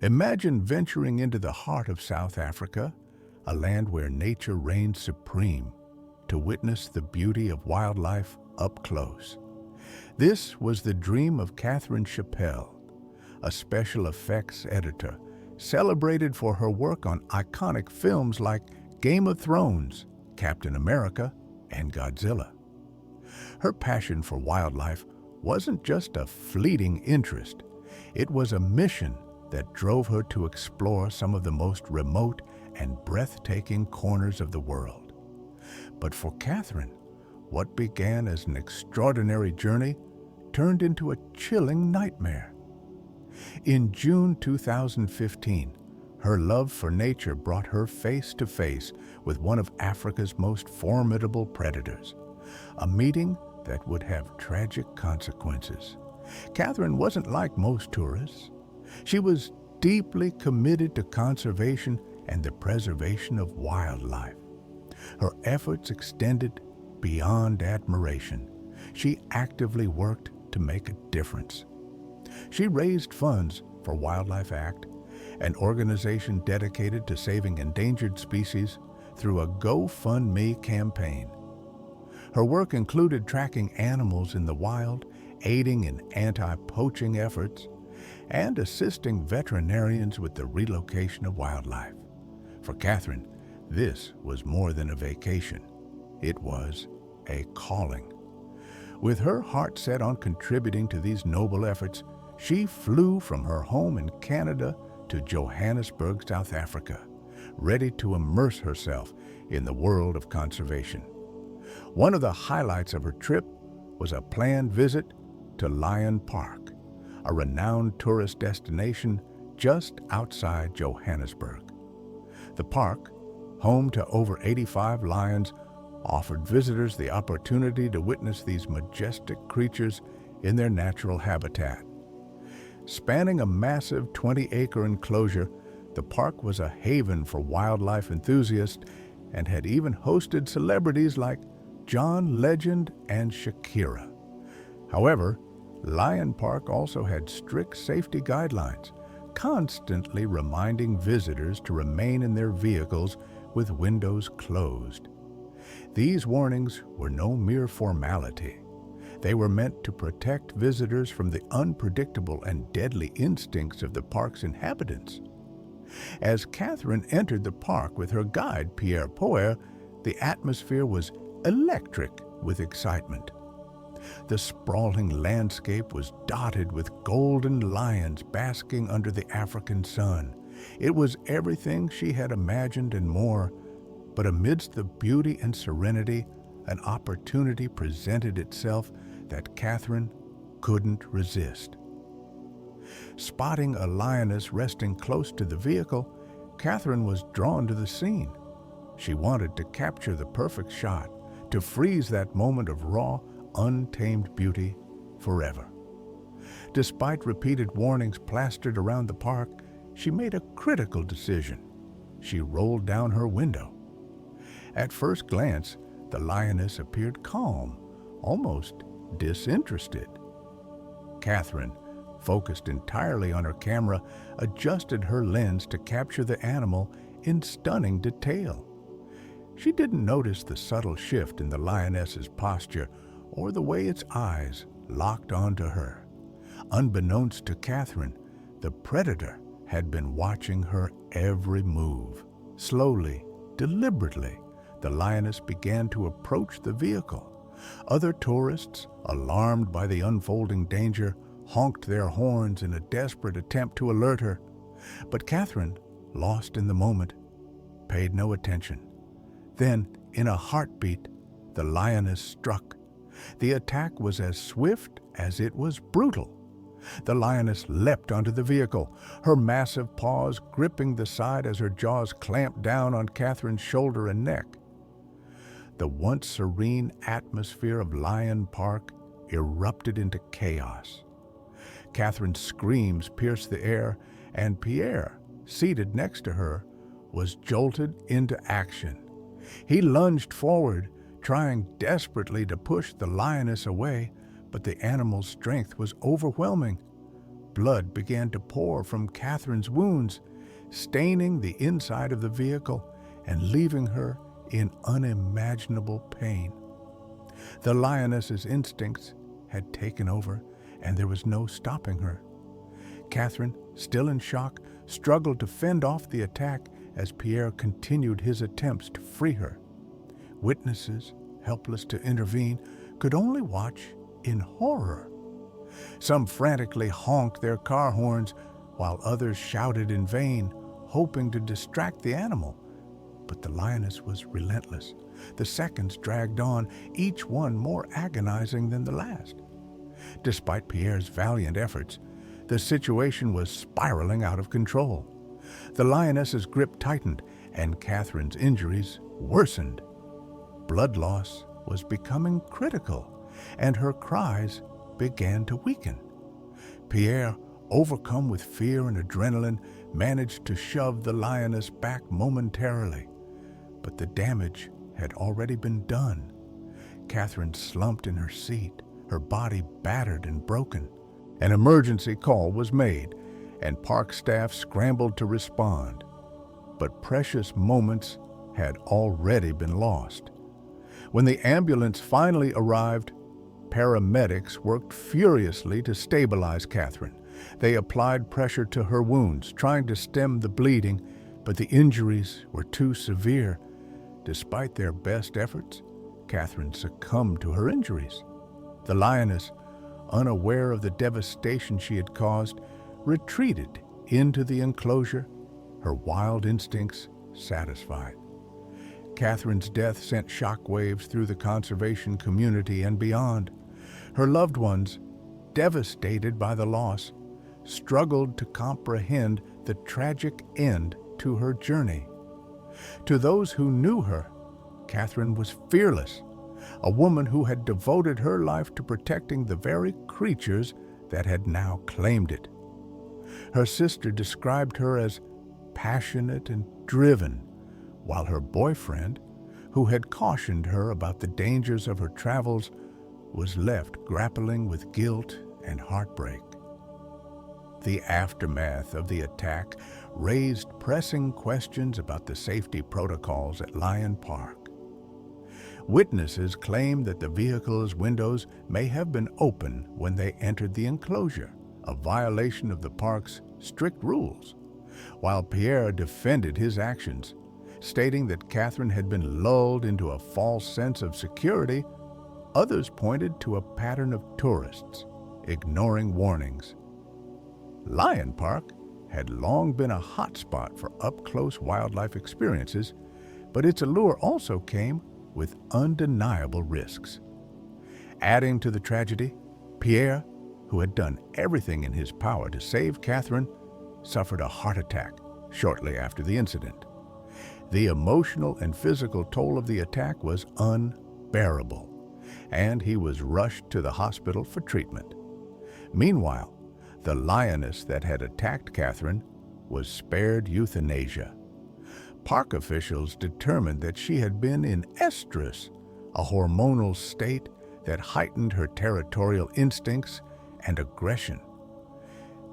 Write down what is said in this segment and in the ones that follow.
Imagine venturing into the heart of South Africa, a land where nature reigns supreme, to witness the beauty of wildlife up close. This was the dream of Katherine Chappell, a special effects editor celebrated for her work on iconic films like Game of Thrones, Captain America, and Godzilla. Her passion for wildlife wasn't just a fleeting interest, it was a mission that drove her to explore some of the most remote and breathtaking corners of the world. But for Katherine, what began as an extraordinary journey turned into a chilling nightmare. In June 2015, her love for nature brought her face to face with one of Africa's most formidable predators, a meeting that would have tragic consequences. Katherine wasn't like most tourists. She was deeply committed to conservation and the preservation of wildlife. Her efforts extended beyond admiration. She actively worked to make a difference. She raised funds for Wildlife Act, an organization dedicated to saving endangered species, through a GoFundMe campaign. Her work included tracking animals in the wild, aiding in anti-poaching efforts, and assisting veterinarians with the relocation of wildlife. For Katherine, this was more than a vacation. It was a calling. With her heart set on contributing to these noble efforts, she flew from her home in Canada to Johannesburg, South Africa, ready to immerse herself in the world of conservation. One of the highlights of her trip was a planned visit to Lion Park, a renowned tourist destination just outside Johannesburg. The park, home to over 85 lions, offered visitors the opportunity to witness these majestic creatures in their natural habitat. Spanning a massive 20-acre enclosure, the park was a haven for wildlife enthusiasts and had even hosted celebrities like John Legend and Shakira. However, Lion Park also had strict safety guidelines, constantly reminding visitors to remain in their vehicles with windows closed. These warnings were no mere formality. They were meant to protect visitors from the unpredictable and deadly instincts of the park's inhabitants. As Katherine entered the park with her guide, Pierre Poer, the atmosphere was electric with excitement. The sprawling landscape was dotted with golden lions basking under the African sun. It was everything she had imagined and more, but amidst the beauty and serenity, an opportunity presented itself that Katherine couldn't resist. Spotting a lioness resting close to the vehicle, Katherine was drawn to the scene. She wanted to capture the perfect shot, to freeze that moment of raw, untamed beauty forever. Despite repeated warnings plastered around the park, she made a critical decision. She rolled down her window. At first glance, the lioness appeared calm, almost disinterested. Katherine, focused entirely on her camera, adjusted her lens to capture the animal in stunning detail. She didn't notice the subtle shift in the lioness's posture or the way its eyes locked onto her. Unbeknownst to Katherine, the predator had been watching her every move. Slowly, deliberately, the lioness began to approach the vehicle. Other tourists, alarmed by the unfolding danger, honked their horns in a desperate attempt to alert her. But Katherine, lost in the moment, paid no attention. Then, in a heartbeat, the lioness struck. The attack was as swift as it was brutal. The lioness leapt onto the vehicle, her massive paws gripping the side as her jaws clamped down on Katherine's shoulder and neck. The once serene atmosphere of Lion Park erupted into chaos. Katherine's screams pierced the air, and Pierre, seated next to her, was jolted into action. He lunged forward, trying desperately to push the lioness away, but the animal's strength was overwhelming. blood began to pour from Katherine's wounds, staining the inside of the vehicle and leaving her in unimaginable pain. The lioness's instincts had taken over, and there was no stopping her. Katherine, still in shock, struggled to fend off the attack as Pierre continued his attempts to free her. Witnesses, helpless to intervene, could only watch in horror. Some frantically honked their car horns, while others shouted in vain, hoping to distract the animal. But the lioness was relentless. The seconds dragged on, each one more agonizing than the last. Despite Pierre's valiant efforts, the situation was spiraling out of control. The lioness's grip tightened, and Katherine's injuries worsened. Blood loss was becoming critical, and her cries began to weaken. Pierre, overcome with fear and adrenaline, managed to shove the lioness back momentarily. But the damage had already been done. Katherine slumped in her seat, her body battered and broken. An emergency call was made, and park staff scrambled to respond. But precious moments had already been lost. When the ambulance finally arrived, paramedics worked furiously to stabilize Katherine. They applied pressure to her wounds, trying to stem the bleeding, but the injuries were too severe. Despite their best efforts, Katherine succumbed to her injuries. The lioness, unaware of the devastation she had caused, retreated into the enclosure, her wild instincts satisfied. Katherine's death sent shockwaves through the conservation community and beyond. Her loved ones, devastated by the loss, struggled to comprehend the tragic end to her journey. To those who knew her, Katherine was fearless, a woman who had devoted her life to protecting the very creatures that had now claimed it. Her sister described her as passionate and driven, while her boyfriend, who had cautioned her about the dangers of her travels, was left grappling with guilt and heartbreak. The aftermath of the attack raised pressing questions about the safety protocols at Lion Park. Witnesses claimed that the vehicle's windows may have been open when they entered the enclosure, a violation of the park's strict rules, while Pierre defended his actions, stating that Katherine had been lulled into a false sense of security. Others pointed to a pattern of tourists ignoring warnings. Lion Park had long been a hotspot for up-close wildlife experiences, but its allure also came with undeniable risks. Adding to the tragedy, Pierre, who had done everything in his power to save Katherine, suffered a heart attack shortly after the incident. The emotional and physical toll of the attack was unbearable, and he was rushed to the hospital for treatment. Meanwhile, the lioness that had attacked Katherine was spared euthanasia. Park officials determined that she had been in estrus, a hormonal state that heightened her territorial instincts and aggression.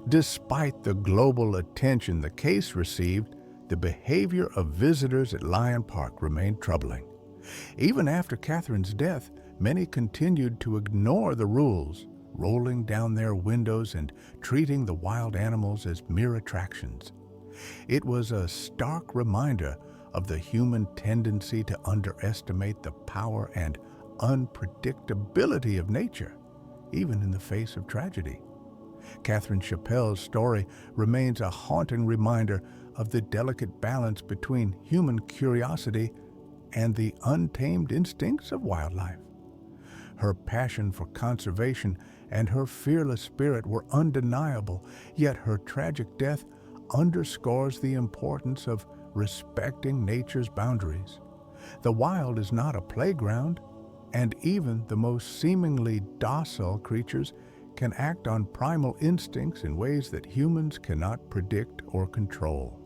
Despite the global attention the case received, the behavior of visitors at Lion Park remained troubling. Even after Katherine's death, many continued to ignore the rules, rolling down their windows and treating the wild animals as mere attractions. It was a stark reminder of the human tendency to underestimate the power and unpredictability of nature, even in the face of tragedy. Katherine Chappell's story remains a haunting reminder of the delicate balance between human curiosity and the untamed instincts of wildlife. Her passion for conservation and her fearless spirit were undeniable, yet her tragic death underscores the importance of respecting nature's boundaries. The wild is not a playground, and even the most seemingly docile creatures can act on primal instincts in ways that humans cannot predict or control.